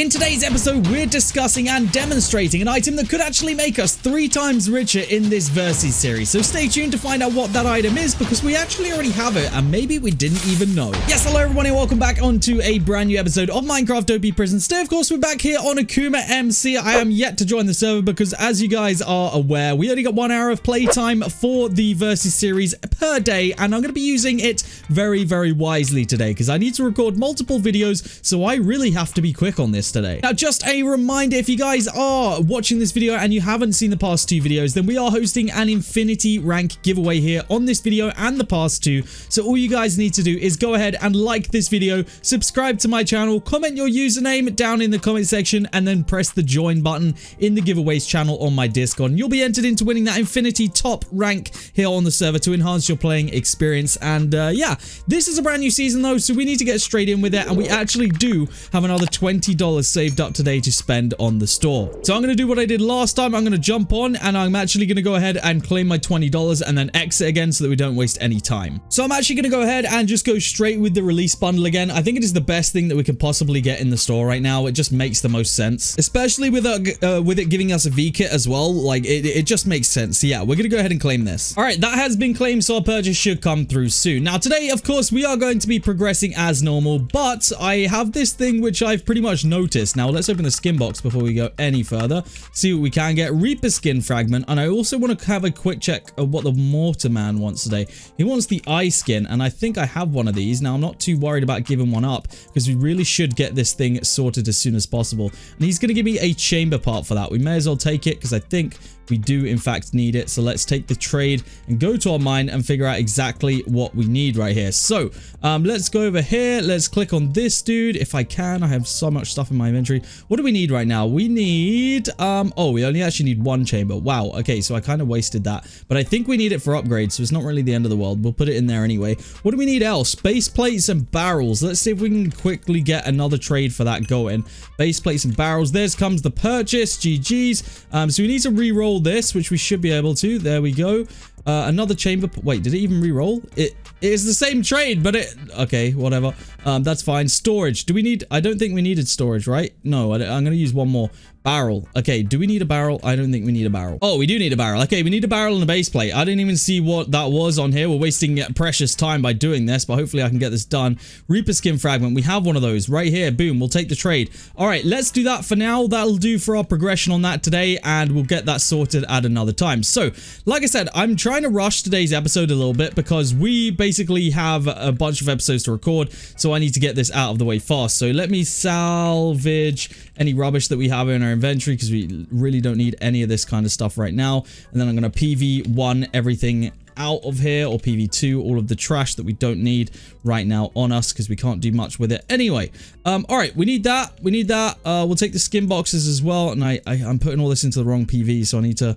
In today's episode, we're discussing and demonstrating an item that could actually make us 3 times richer in this Versus series. So stay tuned to find out what that item is, because we actually already have it and maybe we didn't even know. Yes, hello everyone and welcome back onto a brand new episode of Minecraft OP Prison. Today, of course, we're back here on AkumaMC. I am yet to join the server because, as you guys are aware, we only got 1 hour of playtime for the Versus series per day, and I'm going to be using it very, very wisely today because I need to record multiple videos, so I really have to be quick on this today. Now, just a reminder, if you guys are watching this video and you haven't seen the past 2 videos, then we are hosting an infinity rank giveaway here on this video and the past 2. So all you guys need to do is go ahead and like this video, subscribe to my channel, comment your username down in the comment section, and then press the join button in the giveaways channel on my Discord. And you'll be entered into winning that infinity top rank here on the server to enhance your playing experience. And yeah, this is a brand new season though, so we need to get straight in with it, and we actually do have another $20 saved up today to spend on the store. So I'm going to do what I did last time. I'm going to jump on and I'm actually going to go ahead and claim my $20 and then exit again so that we don't waste any time. So I'm actually going to go ahead and just go straight with the release bundle again. I think it is the best thing that we can possibly get in the store right now. It just makes the most sense, especially with it giving us a V kit as well. Like it just makes sense. So yeah, we're going to go ahead and claim this. All right, that has been claimed, so our purchase should come through soon. Now today, of course, we are going to be progressing as normal, but I have this thing which I've pretty much noticed. Now let's open the skin box before we go any further. See what we can get. Reaper skin fragment, and I also want to have a quick check of what the Mortar Man wants today. He wants the eye skin, and I think I have one of these. Now I'm not too worried about giving one up because we really should get this thing sorted as soon as possible. And he's going to give me a chamber part for that. We may as well take it because I think we do in fact need it. So let's take the trade and go to our mine and figure out exactly what we need right here. So let's go over here. Let's click on this dude if I can. I have so much stuff in my inventory. What do we need right now? We need oh, we only actually need 1 chamber. Wow. Okay, so I kind of wasted that, but I think we need it for upgrades, so it's not really the end of the world. We'll put it in there anyway. What do we need else? Base plates and barrels. Let's see if we can quickly get another trade for that going. Base plates and barrels. There comes the purchase. GG's. So we need to re-roll this, which we should be able to. There we go. Another chamber. Wait, did it even re-roll? It is the same trade, but it... Okay, whatever. That's fine. Storage. Do we need... I don't think we needed storage, right? No, I'm going to use one more. Barrel. Okay, do we need a barrel? I don't think we need a barrel. Oh, we do need a barrel. Okay, we need a barrel and a base plate. I didn't even see what that was on here. We're wasting precious time by doing this, but hopefully I can get this done. Reaper skin fragment. We have one of those right here. Boom. We'll take the trade. All right, let's do that for now. That'll do for our progression on that today, and we'll get that sorted at another time. So, like I said, I'm trying to rush today's episode a little bit because we basically have a bunch of episodes to record, so I need to get this out of the way fast. So let me salvage any rubbish that we have in our inventory because we really don't need any of this kind of stuff right now. And then I'm going to PV1 everything out of here, or PV2 all of the trash that we don't need right now on us because we can't do much with it anyway. All right, we need that. We'll take the skin boxes as well, and I'm putting all this into the wrong PV, so I need to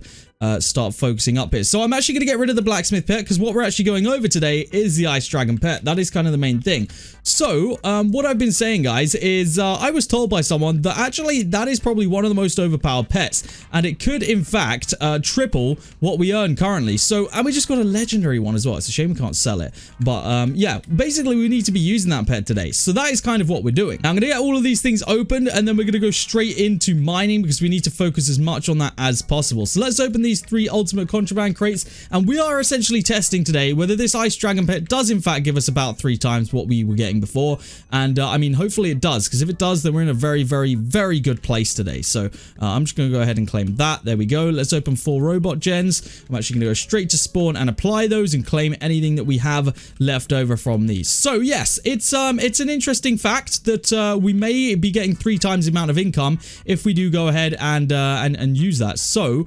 start focusing up here. So I'm actually going to get rid of the blacksmith pet because what we're actually going over today is the ice dragon pet. That is kind of the main thing. So what I've been saying, guys, is I was told by someone that actually that is probably one of the most overpowered pets, and it could in fact triple what we earn currently. So, and we just got a legendary one as well. It's a shame we can't sell it, but yeah, basically we need to be using that pet today. So that is kind of what we're doing. Now I'm going to get all of these things opened, and then we're going to go straight into mining because we need to focus as much on that as possible. So let's open these 3 ultimate contraband crates, and we are essentially testing today whether this ice dragon pet does in fact give us about 3 times what we were getting before. And I mean, hopefully it does, because if it does, then we're in a very, very, very good place today. So I'm just going to go ahead and claim that. There we go. Let's open 4 robot gens. I'm actually going to go straight to spawn and apply those and claim anything that we have left over from these. So yes, it's an interesting fact that we may be getting 3 times the amount of income if we do go ahead and use that. So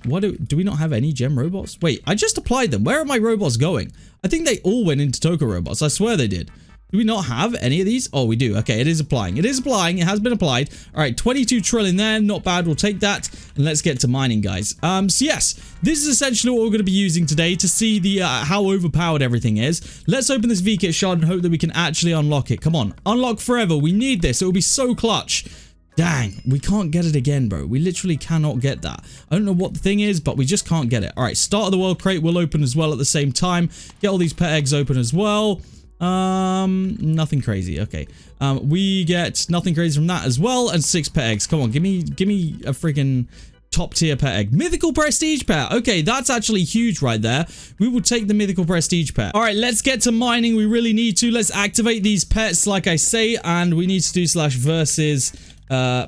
what do we not have any gem robots? Wait, I just applied them. Where are my robots going? I think they all went into Toka robots. I swear they did. Do we not have any of these? Oh, we do. Okay, it is applying. It is applying. It has been applied. All right, 22 trillion there. Not bad. We'll take that. And let's get to mining, guys. So yes, this is essentially what we're going to be using today to see the how overpowered everything is. Let's open this V-Kit shard and hope that we can actually unlock it. Come on. Unlock forever. We need this. It will be so clutch. Dang, we can't get it again, bro. We literally cannot get that. I don't know what the thing is, but we just can't get it. All right, start of the world crate will open as well at the same time. Get all these pet eggs open as well. Nothing crazy. Okay. We get nothing crazy from that as well, and 6 pet eggs. Come on, give me a freaking top tier pet egg. Mythical prestige pet. Okay, that's actually huge right there. We will take the mythical prestige pet. All right, let's get to mining. We really need to. Let's activate these pets like I say, and we need to do /versus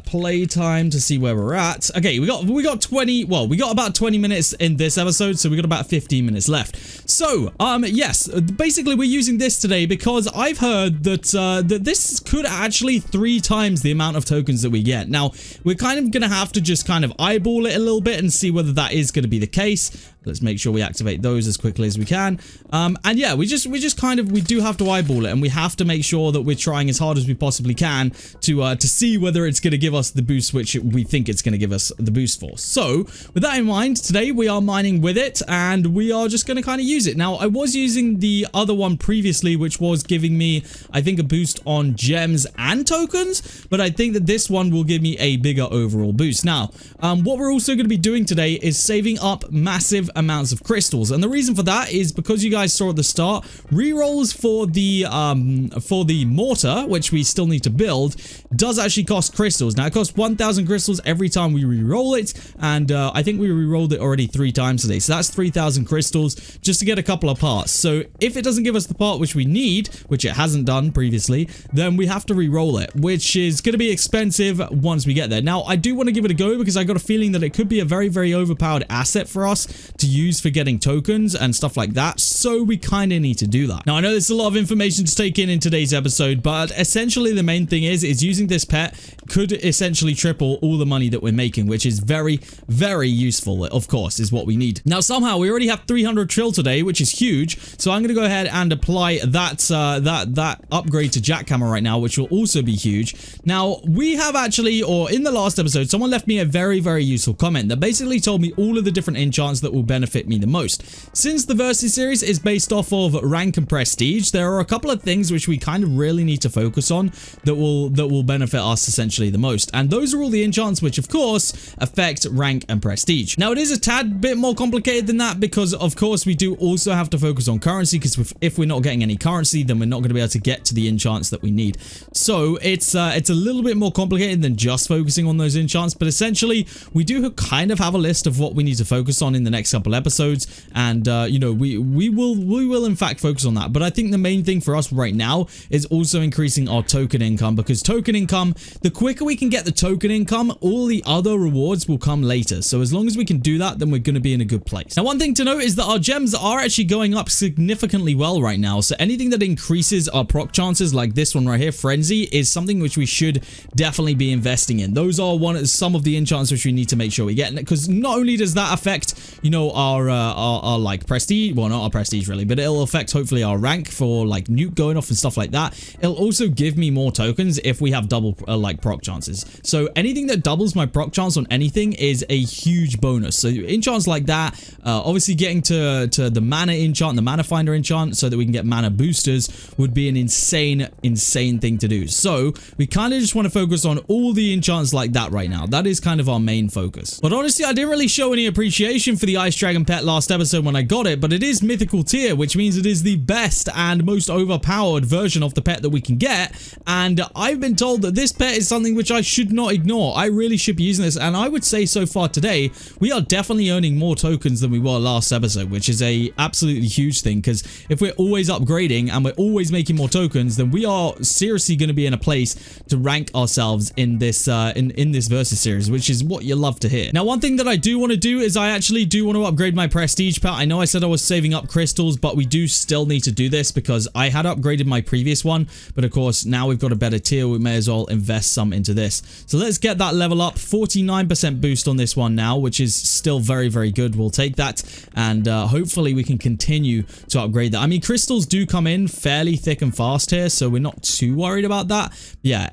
playtime to see where we're at. Okay, we got 20, well, we got about 20 minutes in this episode, so we got about 15 minutes left. So, yes, basically we're using this today because I've heard that that this could actually 3 times the amount of tokens that we get. Now, we're kind of gonna have to just kind of eyeball it a little bit and see whether that is gonna be the case. Let's make sure we activate those as quickly as we can. And yeah, we do have to eyeball it, and we have to make sure that we're trying as hard as we possibly can to see whether it's going to give us the boost which we think it's going to give us the boost for. So with that in mind, today we are mining with it, and we are just going to kind of use it. Now, I was using the other one previously, which was giving me, I think, a boost on gems and tokens, but I think that this one will give me a bigger overall boost. Now, what we're also going to be doing today is saving up massive amounts of crystals, and the reason for that is because you guys saw at the start, rerolls for the mortar, which we still need to build, does actually cost crystals. Now, it costs 1,000 crystals every time we re-roll it, and I think we re-rolled it already 3 times today, so that's 3,000 crystals just to get a couple of parts. So if it doesn't give us the part which we need, which it hasn't done previously, then we have to re-roll it, which is going to be expensive once we get there. Now, I do want to give it a go because I got a feeling that it could be a very, very overpowered asset for us to use for getting tokens and stuff like that, so we kind of need to do that. Now, I know there's a lot of information to take in today's episode, but essentially the main thing is using this pet could essentially triple all the money that we're making, which is very, very useful, of course, is what we need. Now, somehow we already have 300 trill today, which is huge, so I'm going to go ahead and apply that upgrade to jackhammer right now, which will also be huge. Now, we have actually, or in the last episode, someone left me a very, very useful comment that basically told me all of the different enchants that will benefit me the most. Since the Versus series is based off of rank and prestige, there are a couple of things which we kind of really need to focus on that will benefit us essentially the most, and those are all the enchants which of course affect rank and prestige. Now, it is a tad bit more complicated than that because of course we do also have to focus on currency, because if we're not getting any currency, then we're not going to be able to get to the enchants that we need. So it's a little bit more complicated than just focusing on those enchants, but essentially we do kind of have a list of what we need to focus on in the next couple episodes, and you know, we will in fact focus on that. But I think the main thing for us right now is also increasing our token income, because token income, the quicker we can get the token income, all the other rewards will come later. So as long as we can do that, then we're going to be in a good place. Now, one thing to note is that our gems are actually going up significantly well right now, so anything that increases our proc chances, like this one right here, Frenzy, is something which we should definitely be investing in. Those are some of the enchants which we need to make sure we get, because not only does that affect, you know, our like prestige, well, not our prestige really, but it'll affect hopefully our rank for like nuke going off and stuff like that. It'll also give me more tokens if we have double like proc chances. So anything that doubles my proc chance on anything is a huge bonus. So enchants like that, obviously getting to the mana enchant, the mana finder enchant, so that we can get mana boosters would be an insane thing to do. So we kind of just want to focus on all the enchants like that right now. That is kind of our main focus. But honestly, I didn't really show any appreciation for the Ice Dragon pet last episode when I got it, but it is mythical tier, which means it is the best and most overpowered version of the pet that we can get, and I've been told that this pet is something which I should not ignore. I really should be using this, and I would say so far today we are definitely earning more tokens than we were last episode, which is a absolutely huge thing, because if we're always upgrading and we're always making more tokens, then we are seriously going to be in a place to rank ourselves in this in this Versus series, which is what you love to hear. Now, one thing that I do want to do is I actually do want to upgrade my prestige pet. I know I said I was saving up crystals, but we do still need to do this because I had upgraded my previous one, but of course now we've got a better tier, we may as well invest some into this. So let's get that level up. 49% boost on this one now, which is still very, very good. We'll take that, and hopefully we can continue to upgrade that. I mean, crystals do come in fairly thick and fast here, so we're not too worried about that. Yeah,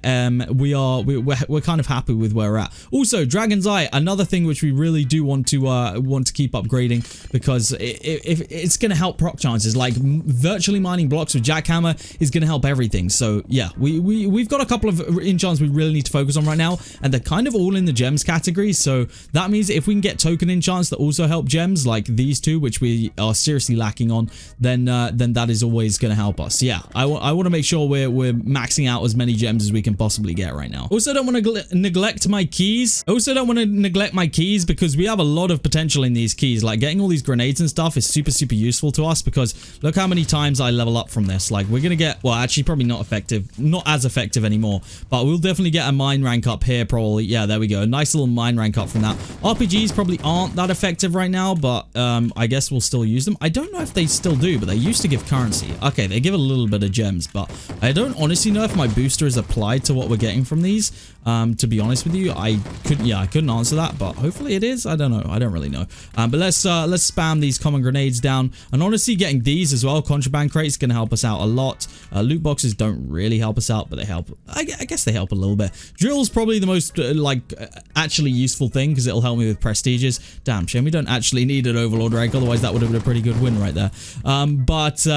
we're kind of happy with where we're at. Also, Dragon's Eye, another thing which we really do want to keep up upgrading, because it's going to help proc chances. Like virtually mining blocks with jackhammer is going to help everything. So yeah, we've got a couple of enchants we really need to focus on right now, and they're kind of all in the gems category. So that means if we can get token enchants that also help gems, like these two, which we are seriously lacking on, then that is always going to help us. Yeah, I want to make sure we're maxing out as many gems as we can possibly get right now. Also, don't want to neglect my keys. Because we have a lot of potential in these keys. Like getting all these grenades and stuff is super useful to us, because look how many times I level up from this. Like we're gonna get, well, actually probably not as effective anymore, but we'll definitely get a mine rank up here probably. Yeah, there we go, a nice little mine rank up from that. RPGs probably aren't that effective right now, but I guess we'll still use them. I don't know if they still do, but they used to give currency. Okay, they give a little bit of gems, but I don't honestly know if my booster is applied to what we're getting from these. To be honest with you, I couldn't answer that, but hopefully it is. I don't know. I don't really know. But let's spam these common grenades down, and honestly getting these as well, contraband crates, going to help us out a lot. Loot boxes don't really help us out, but they help. I guess they help a little bit. Drill's probably the most actually useful thing, because it'll help me with prestiges. Damn shame we don't actually need an overlord rank, otherwise that would have been a pretty good win right there.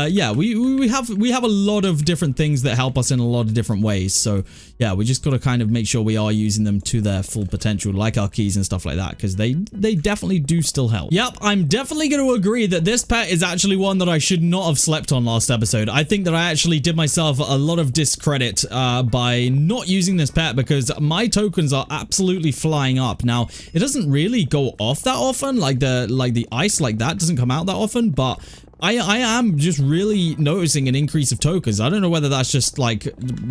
Yeah, we have a lot of different things that help us in a lot of different ways. So yeah, we just got to kind of make sure we are using them to their full potential, like our keys and stuff like that, because they definitely do still help. Yep, I'm definitely going to agree that this pet is actually one that I should not have slept on last episode. I think that I actually did myself a lot of discredit by not using this pet, because my tokens are absolutely flying up. Now, it doesn't really go off that often, like the ice like that doesn't come out that often, but I am just really noticing an increase of tokens. I don't know whether that's just like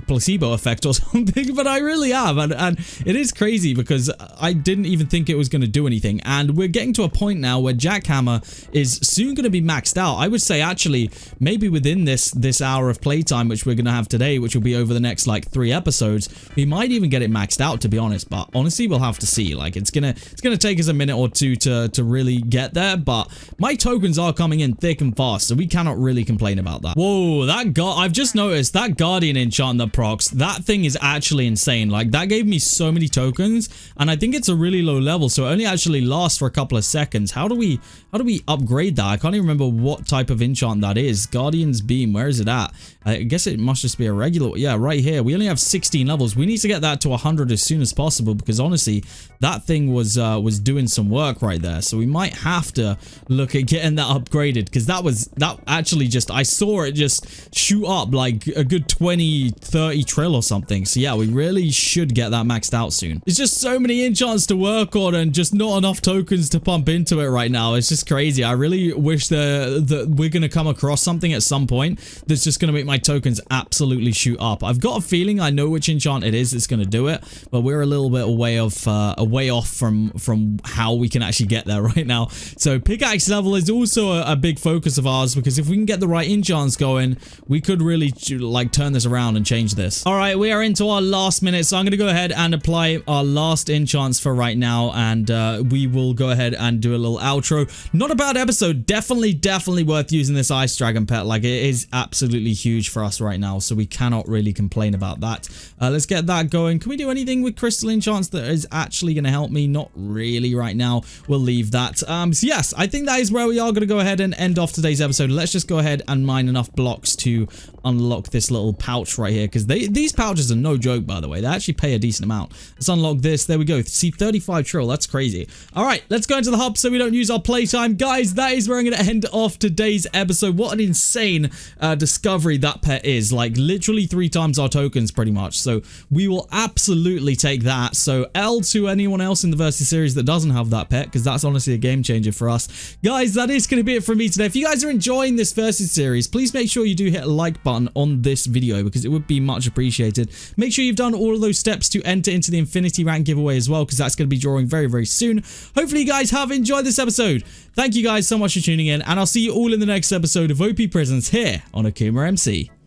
placebo effect or something, but I really am. And it is crazy, because I didn't even think it was going to do anything. And we're getting to a point now where jackhammer is soon going to be maxed out. I would say actually maybe within this hour of playtime, which we're going to have today, which will be over the next like 3 episodes, we might even get it maxed out, to be honest. But honestly, we'll have to see. Like it's gonna take us a minute or two to really get there. But my tokens are coming in thick and fast, so we cannot really complain about that. Whoa, I've just noticed that Guardian enchant that procs, that thing is actually insane. Like that gave me so many tokens, and I think it's a really low level, so it only actually lasts for a couple of seconds. How do we upgrade that? I can't even remember what type of enchant that is. Guardian's Beam, where is it at? I guess it must just be a regular. Yeah, right here. We only have 16 levels. We need to get that to 100 as soon as possible, because honestly, that thing was doing some work right there. So we might have to look at getting that upgraded, because that actually just, I saw it just shoot up like a good 20-30 trill or something. So yeah, we really should get that maxed out soon. There's just so many enchants to work on and just not enough tokens to pump into it right now. It's just crazy. I really wish that we're going to come across something at some point that's just going to make my tokens absolutely shoot up. I've got a feeling I know which enchant it is that's going to do it, but we're a little bit away off from how we can actually get there right now. So pickaxe level is also a big focus of ours, because if we can get the right enchants going, we could really like turn this around and change this. All right, we are into our last minute, so I'm going to go ahead and apply our last enchants for right now, and we will go ahead and do a little outro. Not a bad episode. Definitely worth using this ice dragon pet. Like it is absolutely huge for us right now, so we cannot really complain about that. Let's get that going. Can we do anything with crystal enchants that is actually going to help me? Not really right now. We'll leave that. So yes, I think that is where we are going to go ahead and end off today's episode. Let's just go ahead and mine enough blocks to unlock this little pouch right here, because these pouches are no joke, by the way. They actually pay a decent amount. Let's unlock this. There we go. See, 35 trill. That's crazy. All right, let's go into the hub so we don't use our playtime. Guys, that is where I'm going to end off today's episode. What an insane discovery that pet is. Like literally 3 times our tokens pretty much. So we will absolutely take that. So L to anyone else in the Versus series that doesn't have that pet, because that's honestly a game changer for us. Guys, that is going to be it from me today. If you guys are enjoying this Versus series, please make sure you do hit a like button on this video, because it would be much appreciated. Make sure you've done all of those steps to enter into the Infinity Rank giveaway as well, because that's going to be drawing very soon. Hopefully you guys have enjoyed this episode. Thank you guys so much for tuning in, and I'll see you all in the next episode of OP Prisons here on AkumaMC.